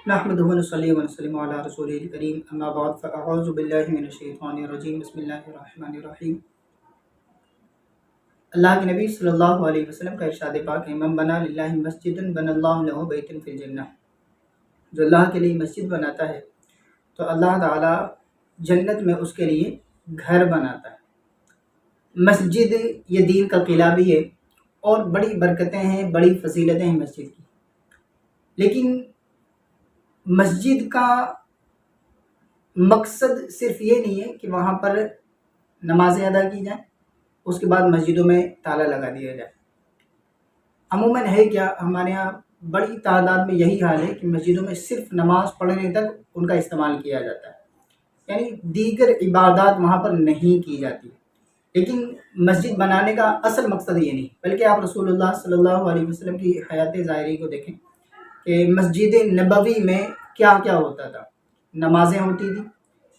نحمده ونصلي ونسلم على رسوله الكريم اما بعد فاعوذ باللہ من الشیطان الرجیم بسم اللہ الرحمن الرحیم۔ اللہ کے نبی صلی اللہ علیہ وسلم کا ارشاد پاک ہے، من بنا للہ مسجدا بنى اللہ لہ بیتا فی الجنہ۔ جو اللہ کے لیے مسجد بناتا ہے تو اللہ تعالی جنت میں اس کے لیے گھر بناتا ہے۔ مسجد یہ دین کا قلعہ بھی ہے اور بڑی برکتیں ہیں، بڑی فضیلتیں ہیں مسجد کی، لیکن مسجد کا مقصد صرف یہ نہیں ہے کہ وہاں پر نمازیں ادا کی جائیں، اس کے بعد مسجدوں میں تالا لگا دیا جائے۔ عموماً ہے کیا، ہمارے یہاں بڑی تعداد میں یہی حال ہے کہ مسجدوں میں صرف نماز پڑھنے تک ان کا استعمال کیا جاتا ہے، یعنی دیگر عبادات وہاں پر نہیں کی جاتی۔ لیکن مسجد بنانے کا اصل مقصد یہ نہیں، بلکہ آپ رسول اللہ صلی اللہ علیہ وسلم کی حیات ظاہری کو دیکھیں کہ مسجد نبوی میں کیا کیا ہوتا تھا۔ نمازیں ہوتی تھی،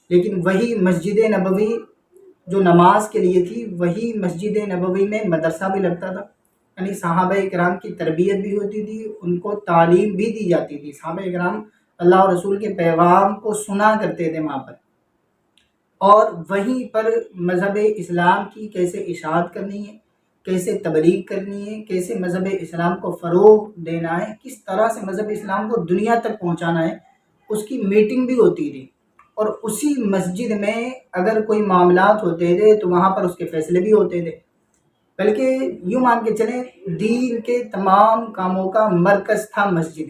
لیکن وہی مسجد نبوی جو نماز کے لیے تھی، وہی مسجد نبوی میں مدرسہ بھی لگتا تھا، یعنی صحابہ کرام کی تربیت بھی ہوتی تھی، ان کو تعلیم بھی دی جاتی تھی۔ صحابہ کرام اللہ اور رسول کے پیغام کو سنا کرتے تھے وہاں پر، اور وہیں پر مذہب اسلام کی کیسے اشاعت کرنی ہے، کیسے تبلیغ کرنی ہے، کیسے مذہب اسلام کو فروغ دینا ہے، کس طرح سے مذہب اسلام کو دنیا تک پہنچانا ہے، اس کی میٹنگ بھی ہوتی تھی۔ اور اسی مسجد میں اگر کوئی معاملات ہوتے تھے تو وہاں پر اس کے فیصلے بھی ہوتے تھے، بلکہ یوں مان کے چلیں دین کے تمام کاموں کا مرکز تھا مسجد۔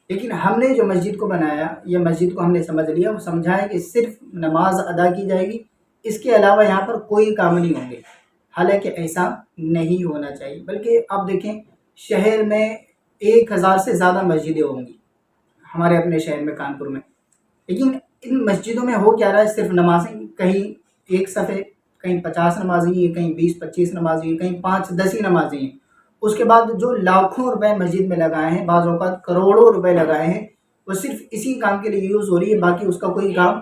لیکن ہم نے جو مسجد کو بنایا، یہ مسجد کو ہم نے سمجھ لیا، وہ سمجھا ہے کہ صرف نماز ادا کی جائے گی، اس کے علاوہ یہاں پر کوئی کام نہیں ہوں گے۔ حالانکہ ایسا نہیں ہونا چاہیے، بلکہ آپ دیکھیں شہر میں 1000 سے زیادہ مسجدیں ہوں گی ہمارے اپنے شہر میں، کانپور میں، لیکن ان مسجدوں میں ہو کیا رہا ہے؟ صرف نمازیں، کہیں ایک صفحے، کہیں 50 نمازی ہیں، کہیں 20-25 نمازی ہیں، کہیں 5-10 ہی نمازی ہیں۔ اس کے بعد جو لاکھوں روپے مسجد میں لگائے ہیں، بعض اوقات کروڑوں روپے لگائے ہیں، وہ صرف اسی کام کے لیے یوز ہو رہی ہے، باقی اس کا کوئی کام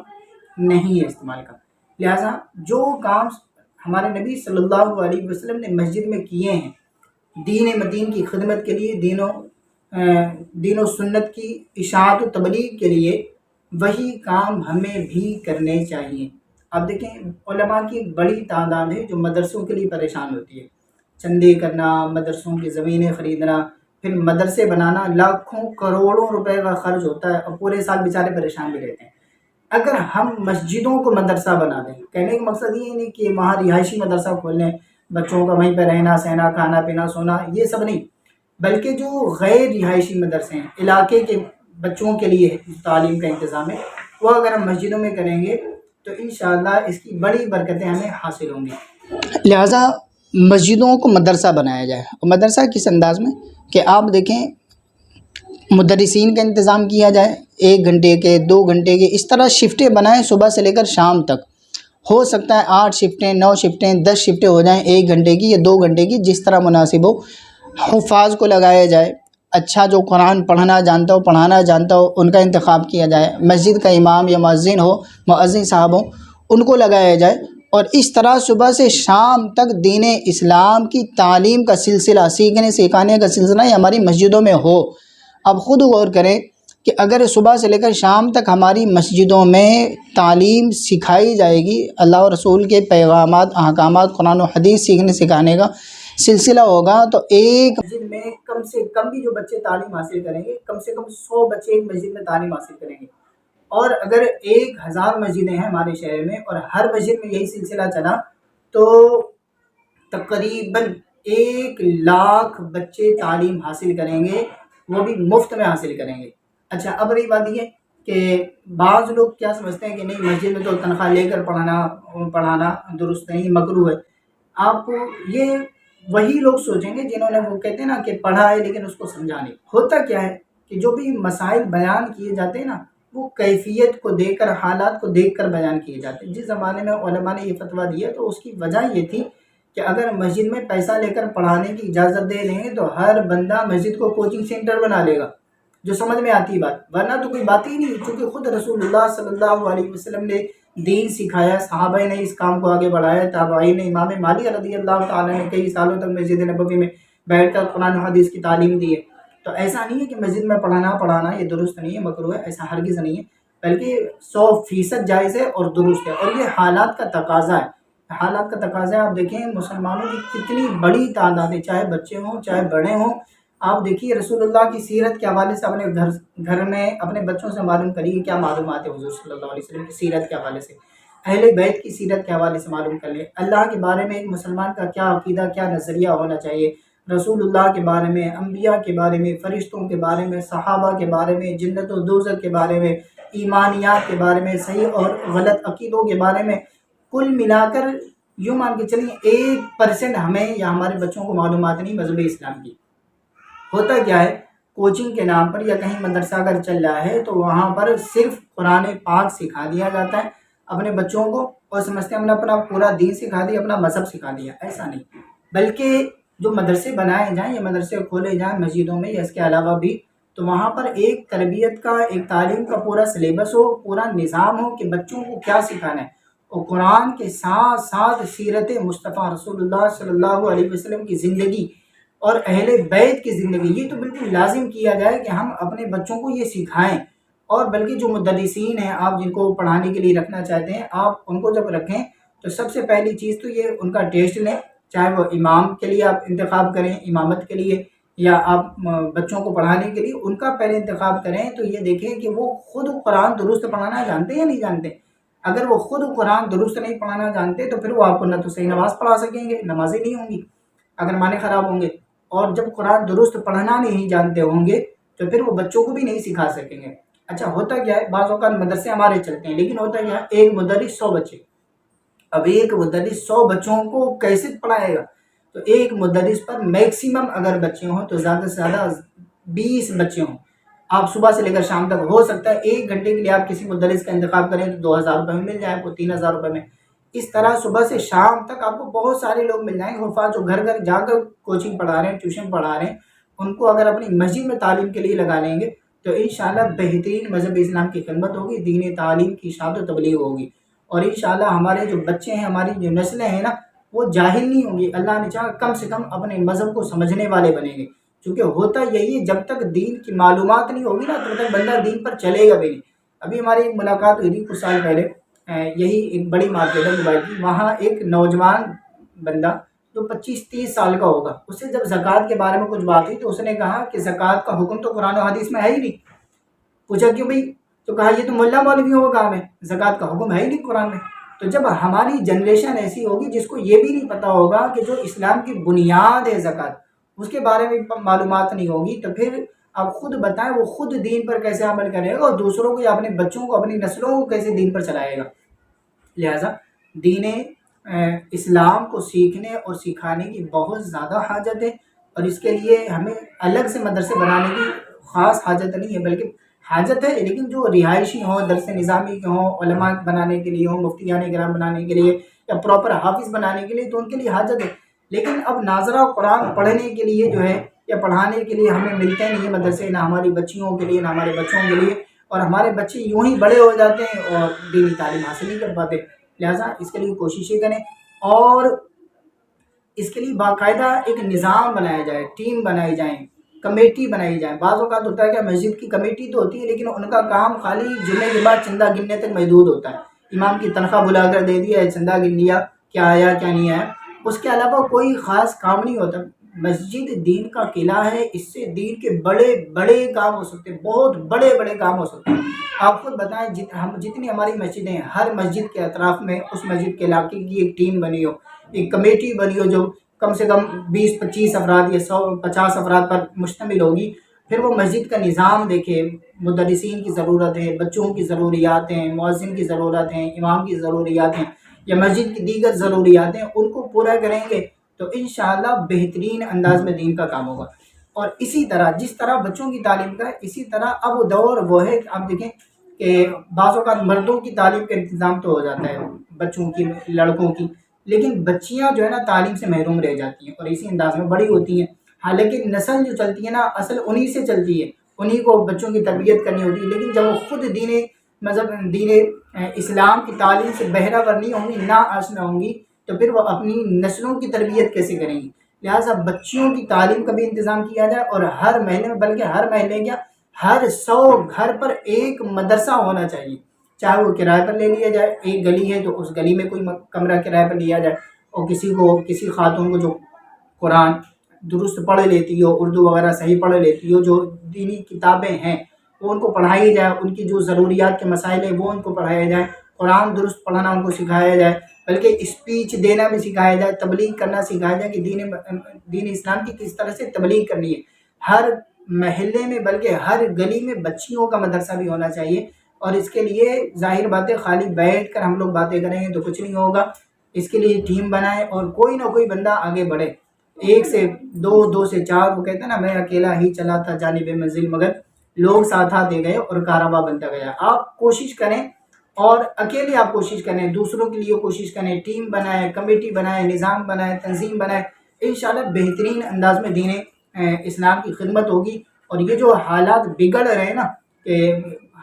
نہیں ہے استعمال کا۔ لہٰذا جو کام ہمارے نبی صلی اللہ علیہ وسلم نے مسجد میں کیے ہیں دین مدین کی خدمت کے لیے، دین و سنت کی اشاعت و تبلیغ کے لیے، وہی کام ہمیں بھی کرنے چاہیے۔ اب دیکھیں علماء کی بڑی تعداد ہے جو مدرسوں کے لیے پریشان ہوتی ہے، چندے کرنا، مدرسوں کی زمینیں خریدنا، پھر مدرسے بنانا، لاکھوں کروڑوں روپے کا خرچ ہوتا ہے، اور پورے سال بیچارے پریشان بھی رہتے ہیں۔ اگر ہم مسجدوں کو مدرسہ بنا دیں، کہنے کا مقصد یہ نہیں کہ وہاں رہائشی مدرسہ کھول لیں، بچوں کا وہیں پہ رہنا سہنا، کھانا پینا سونا، یہ سب نہیں، بلکہ جو غیر رہائشی مدرسے ہیں، علاقے کے بچوں کے لیے تعلیم کا انتظام ہے، وہ اگر ہم مسجدوں میں کریں گے تو انشاءاللہ اس کی بڑی برکتیں ہمیں حاصل ہوں گی۔ لہٰذا مسجدوں کو مدرسہ بنایا جائے، اور مدرسہ کس انداز میں کہ آپ دیکھیں مدرسین کا انتظام کیا جائے، 1 گھنٹے کے، 2 گھنٹے کے، اس طرح شفٹیں بنائیں صبح سے لے کر شام تک۔ ہو سکتا ہے 8 شفٹیں، 9 شفٹیں، 10 شفٹیں ہو جائیں، 1 گھنٹے کی یا 2 گھنٹے کی، جس طرح مناسب ہو۔ حفاظ کو لگایا جائے، اچھا جو قرآن پڑھنا جانتا ہو، پڑھانا جانتا ہو، ان کا انتخاب کیا جائے۔ مسجد کا امام یا مؤذن صاحب ہوں، ان کو لگایا جائے، اور اس طرح صبح سے شام تک دین اسلام کی تعلیم کا سلسلہ، سیکھنے سکھانے کا سلسلہ یہ ہماری مسجدوں میں ہو۔ اب خود غور کریں کہ اگر صبح سے لے کر شام تک ہماری مسجدوں میں تعلیم سکھائی جائے گی، اللہ و رسول کے پیغامات، احکامات، قرآن و حدیث سیکھنے سکھانے کا سلسلہ ہوگا، تو ایک مسجد میں کم سے کم بھی جو بچے تعلیم حاصل کریں گے، کم سے کم 100 بچے ایک مسجد میں تعلیم حاصل کریں گے۔ اور اگر 1000 مسجدیں ہیں ہمارے شہر میں اور ہر مسجد میں یہی سلسلہ چلا تو تقریباً 1 لاکھ بچے تعلیم حاصل کریں گے، وہ بھی مفت میں حاصل کریں گے۔ اچھا، اب رہی بات یہ کہ بعض لوگ کیا سمجھتے ہیں کہ نہیں، مسجد میں تو تنخواہ لے کر پڑھانا درست نہیں، مکروہ ہے۔ آپ یہ وہی لوگ سوچیں گے جنہوں نے، وہ کہتے ہیں نا کہ پڑھا ہے لیکن اس کو سمجھا نہیں۔ ہوتا کیا ہے کہ جو بھی مسائل بیان کیے جاتے ہیں نا، وہ کیفیت کو دیکھ کر، حالات کو دیکھ کر بیان کیے جاتے ہیں۔ جس زمانے میں علماء نے یہ فتویٰ دیا تو اس کی وجہ یہ تھی کہ اگر مسجد میں پیسہ لے کر پڑھانے کی اجازت دے دیں گے تو ہر بندہ مسجد کو کوچنگ سینٹر بنا لے گا، جو سمجھ میں آتی بات، ورنہ تو کوئی بات ہی نہیں، چونکہ خود رسول اللہ صلی اللہ علیہ وسلم نے دین سکھایا، صحابہ نے اس کام کو آگے بڑھایا، تابعین، امام مالک رضی اللہ تعالیٰ نے کئی سالوں تک مسجد نبوی میں بیٹھ کر قرآن و حدیث کی تعلیم دی ہے۔ تو ایسا نہیں ہے کہ مسجد میں پڑھانا یہ درست نہیں ہے، مکروہ ہے، ایسا ہرگز نہیں ہے، بلکہ 100% جائز ہے اور درست ہے، اور یہ حالات کا تقاضا ہے۔ حالات کا تقاضا ہے۔ آپ دیکھیں مسلمانوں کی کتنی بڑی تعداد ہے، چاہے بچے ہوں چاہے بڑے ہوں۔ آپ دیکھیے رسول اللہ کی سیرت کے حوالے سے اپنے گھر میں اپنے بچوں سے معلوم کریے کیا معلومات ہے حضور صلی اللہ علیہ وسلم کی سیرت کے حوالے سے، اہل بیت کی سیرت کے حوالے سے معلوم کر لیں، اللہ کے بارے میں ایک مسلمان کا کیا عقیدہ کیا نظریہ ہونا چاہیے، رسول اللہ کے بارے میں، انبیاء کے بارے میں، فرشتوں کے بارے میں، صحابہ کے بارے میں، جنت و دوزخ کے بارے میں، ایمانیات کے بارے میں، صحیح اور غلط عقیدوں کے بارے میں، کل ملا کر یوں مان کے چلیے 1% ہمیں یا ہمارے بچوں کو معلومات نہیں مذہب اسلام کی۔ ہوتا کیا ہے، کوچنگ کے نام پر یا کہیں مدرسہ اگر چل رہا ہے تو وہاں پر صرف قرآن پاک سکھا دیا جاتا ہے اپنے بچوں کو، اور سمجھتے ہیں ہم نے اپنا پورا دین سکھا دیا، اپنا مذہب سکھا دیا۔ ایسا نہیں، بلکہ جو مدرسے بنائے جائیں یا مدرسے کھولے جائیں مسجدوں میں یا اس کے علاوہ بھی، تو وہاں پر ایک تربیت کا، ایک تعلیم کا پورا سلیبس ہو، پورا نظام ہو کہ بچوں کو کیا سکھانا ہے، اور قرآن کے ساتھ ساتھ سیرت مصطفیٰ رسول اللہ صلی اللہ علیہ وسلم کی زندگی اور اہل بیت کی زندگی، یہ تو بالکل لازم کیا جائے کہ ہم اپنے بچوں کو یہ سکھائیں۔ اور بلکہ جو مدرسین ہیں آپ جن کو پڑھانے کے لیے رکھنا چاہتے ہیں، آپ ان کو جب رکھیں تو سب سے پہلی چیز تو یہ ان کا ٹیسٹ لیں، چاہے وہ امام کے لیے آپ انتخاب کریں، امامت کے لیے، یا آپ بچوں کو پڑھانے کے لیے ان کا پہلے انتخاب کریں، تو یہ دیکھیں کہ وہ خود قرآن درست پڑھانا جانتے ہیں یا نہیں جانتے۔ اگر وہ خود قرآن درست نہیں پڑھانا جانتے تو پھر وہ آپ کو نہ تو صحیح نماز پڑھا سکیں گے، نمازیں نہیں ہوں گی اگر معنی خراب ہوں گے، اور جب قرآن درست پڑھنا نہیں جانتے ہوں گے تو پھر وہ بچوں کو بھی نہیں سکھا سکیں گے۔ اچھا ہوتا کیا ہے، بعض اوقات مدرسے ہمارے چلتے ہیں، لیکن ہوتا کیا ہے، ایک مدرس 100 بچے، اب ایک مدرس 100 بچوں کو کیسے پڑھائے گا؟ تو ایک مدرس پر میکسیمم اگر بچے ہوں تو زیادہ سے زیادہ 20 بچے ہوں، آپ صبح سے لے کر شام تک، ہو سکتا ہے 1 گھنٹے کے لیے آپ کسی مدرس کا انتخاب کریں تو 2000 روپے میں مل جائے، کو 3000 روپے میں، اس طرح صبح سے شام تک آپ کو بہت سارے لوگ مل جائیں گے، حفاظ جو گھر گھر جا کر کوچنگ پڑھا رہے ہیں، ٹیوشن پڑھا رہے ہیں، ان کو اگر اپنی مسجد میں تعلیم کے لیے لگا لیں گے تو انشاءاللہ بہترین مذہب اسلام کی خدمت ہوگی، دین تعلیم کی اشاعت و تبلیغ ہوگی، اور انشاءاللہ ہمارے جو بچے ہیں، ہماری جو نسلیں ہیں نا، وہ جاہل نہیں ہوں گی، اللہ نے چاہا کم سے کم اپنے مذہب کو سمجھنے والے بنیں گے، کیونکہ ہوتا یہی ہے جب تک دین کی معلومات نہیں ہوگی نا تب تک بندہ دین پر چلے گا بھی نہیں۔ ابھی ہماری ایک ملاقات ہوئی تھی کچھ سال پہلے، یہی ایک بڑی مارکیٹ ہے موبائل کی، وہاں ایک نوجوان بندہ جو 25-30 سال کا ہوگا، اس سے جب زکوٰۃ کے بارے میں کچھ بات ہوئی تو اس نے کہا کہ زکوٰۃ کا حکم تو قرآن و حدیث میں ہے ہی نہیں۔ پوچھا کیوں بھائی؟ تو کہا یہ تو ملا مولویوں کا کام ہے، زکوٰۃ کا حکم ہے ہی نہیں قرآن میں۔ تو جب ہماری جنریشن ایسی ہوگی جس کو یہ بھی نہیں پتہ ہوگا کہ جو اسلام کی بنیاد ہے زکوٰۃ، اس کے بارے میں معلومات نہیں ہوگی، تو پھر آپ خود بتائیں وہ خود دین پر کیسے عمل کرے گا، اور دوسروں کو یا اپنے بچوں کو، اپنی نسلوں کو کیسے دین پر چلائے گا۔ لہٰذا دین اسلام کو سیکھنے اور سکھانے کی بہت زیادہ حاجت ہے، اور اس کے لیے ہمیں الگ سے مدرسے بنانے کی خاص حاجت نہیں ہے، بلکہ حاجت ہے، لیکن جو رہائشی ہوں، درس نظامی کے ہوں، علماء بنانے کے لیے ہوں، مفتیان کرام بنانے کے لیے یا پراپر حافظ بنانے کے لیے، تو ان کے لیے حاجت ہے۔ لیکن اب ناظرہ قرآن پڑھنے کے لیے جو ہے یا پڑھانے کے لیے ہمیں ملتے نہیں ہیں مدرسے، نہ ہماری بچیوں کے لیے نہ ہمارے بچوں کے لیے، اور ہمارے بچے یوں ہی بڑے ہو جاتے ہیں اور دینی تعلیم حاصل نہیں کر پاتے۔ لہٰذا اس کے لیے کوششیں کریں، اور اس کے لیے باقاعدہ ایک نظام بنایا جائے، ٹیم بنائی جائیں، کمیٹی بنائی جائے۔ بعض اوقات ہوتا ہے کہ مسجد کی کمیٹی تو ہوتی ہے لیکن ان کا کام خالی جمعے کے بعد چندہ گننے تک محدود ہوتا ہے، امام کی تنخواہ بلا کر دے دیا ہے، چندہ گن لیا، کیا آیا کیا نہیں آیا، اس کے علاوہ کوئی خاص کام نہیں ہوتا۔ مسجد دین کا قلعہ ہے، اس سے دین کے بڑے بڑے کام ہو سکتے ہیں، بہت بڑے بڑے کام ہو سکتے ہیں۔ آپ خود بتائیں، جتنی ہماری مسجدیں ہیں، ہر مسجد کے اطراف میں اس مسجد کے علاقے کی ایک ٹیم بنی ہو، ایک کمیٹی بنی ہو جو کم سے کم 20-25 افراد یا 100-50 افراد پر مشتمل ہوگی، پھر وہ مسجد کا نظام دیکھے، مدرسین کی ضرورت ہے، بچوں کی ضروریات ہیں، مؤذن کی ضرورت ہیں، امام کی ضروریات ہیں، یا مسجد کی دیگر ضروریات ہیں، ان کو پورا کریں گے تو انشاءاللہ بہترین انداز میں دین کا کام ہوگا۔ اور اسی طرح جس طرح بچوں کی تعلیم کا ہے، اسی طرح اب دور وہ ہے کہ آپ دیکھیں کہ بعض اوقات مردوں کی تعلیم کا انتظام تو ہو جاتا ہے، بچوں کی، لڑکوں کی، لیکن بچیاں جو ہے نا تعلیم سے محروم رہ جاتی ہیں اور اسی انداز میں بڑی ہوتی ہیں۔ حالانکہ نسل جو چلتی ہے نا، اصل انہی سے چلتی ہے، انہی کو بچوں کی تربیت کرنی ہوتی ہے، لیکن جب وہ خود دین اسلام کی تعلیم سے بہرہ ور نہیں ہوں گی، نا آشنا ہوں گی، تو پھر وہ اپنی نسلوں کی تربیت کیسے کریں گی؟ لہٰذا بچیوں کی تعلیم کا بھی انتظام کیا جائے، اور ہر محلے میں، بلکہ ہر محلے کیا، ہر 100 گھر پر ایک مدرسہ ہونا چاہیے، چاہے وہ کرائے پر لے لیا جائے، ایک گلی ہے تو اس گلی میں کوئی کمرہ کرائے پر لیا جائے، اور کسی خاتون کو جو قرآن درست پڑھ لیتی ہو، اردو وغیرہ صحیح پڑھ لیتی ہو، جو دینی کتابیں ہیں وہ ان کو پڑھائی جائے، ان کی جو ضروریات کے مسائل ہیں وہ ان کو پڑھایا جائے، قرآن درست پڑھنا ان کو سکھایا جائے، بلکہ اسپیچ دینا بھی سکھایا جائے، تبلیغ کرنا سکھایا جائے کہ دین اسلام کی کس طرح سے تبلیغ کرنی ہے۔ ہر محلے میں بلکہ ہر گلی میں بچیوں کا مدرسہ بھی ہونا چاہیے، اور اس کے لیے ظاہر بات ہے خالی بیٹھ کر ہم لوگ باتیں کریں گے تو کچھ نہیں ہوگا، اس کے لیے ٹیم بنائیں اور کوئی نہ کوئی بندہ آگے بڑھے، 1 سے 2، 2 سے 4، وہ کہتے ہیں نا میں اکیلا ہی چلا تھا جانب منزل، مگر لوگ ساتھ آتے گئے اور کارواں بنتا گیا۔ آپ کوشش کریں، اور اکیلے آپ کوشش کریں، دوسروں کے لیے کوشش کریں، ٹیم بنائیں، کمیٹی بنائیں، نظام بنائیں، تنظیم بنائیں، انشاءاللہ بہترین انداز میں دین اسلام کی خدمت ہوگی۔ اور یہ جو حالات بگڑ رہے ہیں نا کہ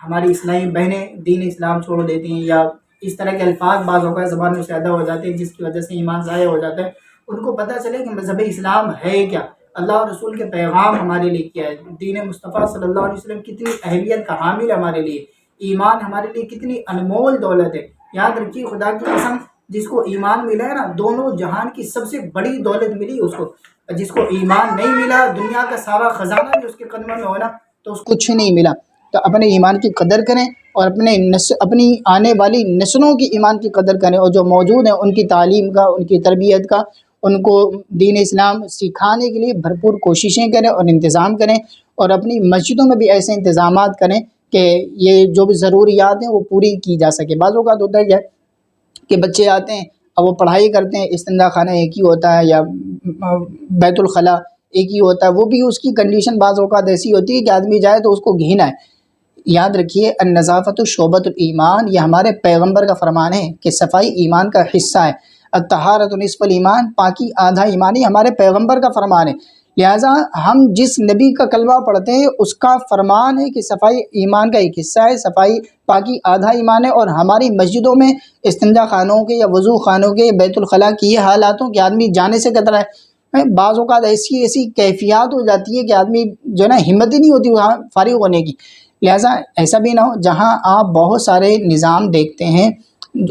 ہماری اسلامی بہنیں دین اسلام چھوڑ دیتی ہیں، یا اس طرح کے الفاظ بعض اوقات زبان میں سے ادا ہو جاتے ہیں جس کی وجہ سے ایمان ضائع ہو جاتا ہے، ان کو پتہ چلے کہ مذہب اسلام ہے کیا، اللہ اور رسول کے پیغام ہمارے لیے کیا ہے، دین مصطفیٰ صلی اللہ علیہ وسلم کتنی اہمیت کا حامل ہے ہمارے لیے، ایمان ہمارے لیے کتنی انمول دولت ہے۔ یاد رکھیے خدا کی قسم، جس کو ایمان ملا ہے نا، دونوں جہان کی سب سے بڑی دولت ملی اس کو، جس کو ایمان نہیں ملا، دنیا کا سارا خزانہ بھی اس کے قدموں میں ہونا تو اس کو کچھ نہیں ملا۔ تو اپنے ایمان کی قدر کریں، اور اپنی آنے والی نسلوں کی ایمان کی قدر کریں، اور جو موجود ہیں ان کی تعلیم کا، ان کی تربیت کا، ان کو دین اسلام سکھانے کے لیے بھرپور کوششیں کریں اور انتظام کریں، اور اپنی مسجدوں میں بھی ایسے انتظامات کریں کہ یہ جو بھی ضروریات ہیں وہ پوری کی جا سکے۔ بعض اوقات ہوتا ہے کہ بچے آتے ہیں اور وہ پڑھائی کرتے ہیں، استنجا خانہ ایک ہی ہوتا ہے یا بیت الخلاء ایک ہی ہوتا ہے، وہ بھی اس کی کنڈیشن بعض اوقات ایسی ہوتی ہے کہ آدمی جائے تو اس کو گھینا ہے۔ یاد رکھیے النظافت شعبۃ الایمان، یہ ہمارے پیغمبر کا فرمان ہے کہ صفائی ایمان کا حصہ ہے، الطہارۃ نصف الایمان، پاکی آدھا ایمان، یہ ہمارے پیغمبر کا فرمان ہے۔ لہٰذا ہم جس نبی کا کلمہ پڑھتے ہیں اس کا فرمان ہے کہ صفائی ایمان کا ایک حصہ ہے، صفائی پاکی آدھا ایمان ہے، اور ہماری مسجدوں میں استنجا خانوں کے یا وضو خانوں کے بیت الخلاء کی یہ حالاتوں کہ آدمی جانے سے کترا ہے۔ بعض اوقات ایسی کیفیات ہو جاتی ہے کہ آدمی جو ہے نا ہمت ہی نہیں ہوتی وہاں فارغ ہونے کی۔ لہٰذا ایسا بھی نہ ہو، جہاں آپ بہت سارے نظام دیکھتے ہیں،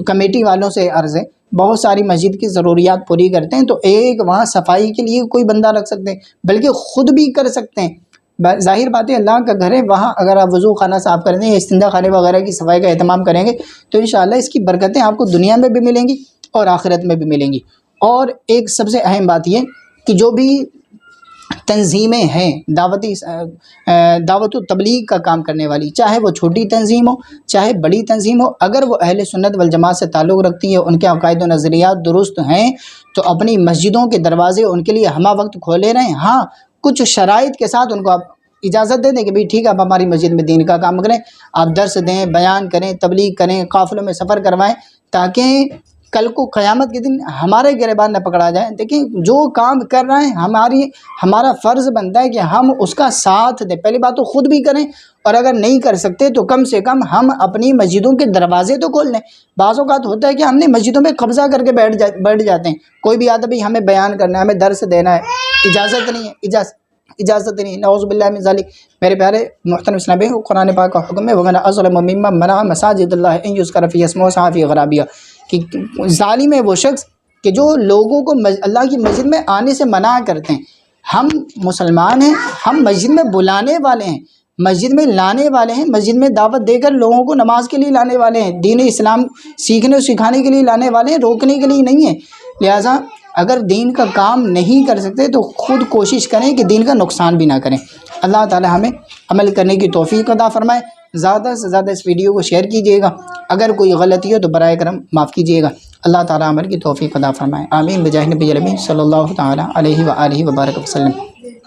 کمیٹی والوں سے عرض ہے، بہت ساری مسجد کی ضروریات پوری کرتے ہیں تو ایک وہاں صفائی کے لیے کوئی بندہ رکھ سکتے ہیں، بلکہ خود بھی کر سکتے ہیں۔ ظاہر بات ہے اللہ کا گھر ہے، وہاں اگر آپ وضو خانہ صاف کریں گے، استنجا خانے وغیرہ کی صفائی کا اہتمام کریں گے تو انشاءاللہ اس کی برکتیں آپ کو دنیا میں بھی ملیں گی اور آخرت میں بھی ملیں گی۔ اور ایک سب سے اہم بات یہ کہ جو بھی تنظیمیں ہیں دعوت و تبلیغ کا کام کرنے والی، چاہے وہ چھوٹی تنظیم ہو چاہے بڑی تنظیم ہو، اگر وہ اہل سنت والجماعت سے تعلق رکھتی ہے، ان کے عقائد و نظریات درست ہیں، تو اپنی مسجدوں کے دروازے ان کے لیے ہمہ وقت کھولے رہیں۔ ہاں کچھ شرائط کے ساتھ ان کو آپ اجازت دے دیں کہ بھئی ٹھیک ہے آپ ہماری مسجد میں دین کا کام کریں، آپ درس دیں، بیان کریں، تبلیغ کریں، قافلوں میں سفر کروائیں، تاکہ کل کو قیامت کے دن ہمارے گریبان نہ پکڑا جائے۔ دیکھیں جو کام کر رہے ہیں ہمارا فرض بنتا ہے کہ ہم اس کا ساتھ دیں، پہلی بات تو خود بھی کریں، اور اگر نہیں کر سکتے تو کم سے کم ہم اپنی مسجدوں کے دروازے تو کھول لیں۔ بعض اوقات ہوتا ہے کہ ہم نے مسجدوں میں قبضہ کر کے بیٹھ جاتے ہیں، کوئی بھی آتا بھئی ہمیں بیان کرنا ہے، ہمیں درس دینا ہے، اجازت نہیں ہے، اجازت نہیں، نعوذ باللہ من ذالک۔ میرے پیارے محترم اسلامی، قرآن پاک کا حکم ہے وَمَنْ أَظْلَمُ مِمَّنْ مَنَعَ مَسَاجِدَ اللَّهِ أَنْ يُذْكَرَ فِيهَا اسْمُهُ وَسَعَىٰ فِي خَرَابِهَا، کہ ظالم ہے وہ شخص کہ جو لوگوں کو اللہ کی مسجد میں آنے سے منع کرتے ہیں۔ ہم مسلمان ہیں، ہم مسجد میں بلانے والے ہیں، مسجد میں لانے والے ہیں، مسجد میں دعوت دے کر لوگوں کو نماز کے لیے لانے والے ہیں، دین اسلام سیکھنے اور سکھانے کے لیے لانے والے ہیں، روکنے کے لیے نہیں ہیں۔ لہٰذا اگر دین کا کام نہیں کر سکتے تو خود کوشش کریں کہ دین کا نقصان بھی نہ کریں۔ اللہ تعالی ہمیں عمل کرنے کی توفیق عطا فرمائے۔ زیادہ سے زیادہ اس ویڈیو کو شیئر کیجیے گا، اگر کوئی غلطی ہو تو برائے کرم معاف کیجیے گا۔ اللہ تعالی عمل کی توفیق عطا فرمائے، آمین، بجاہ نبی الامین صلی اللہ تعالی علیہ وآلہ وبارک وسلم۔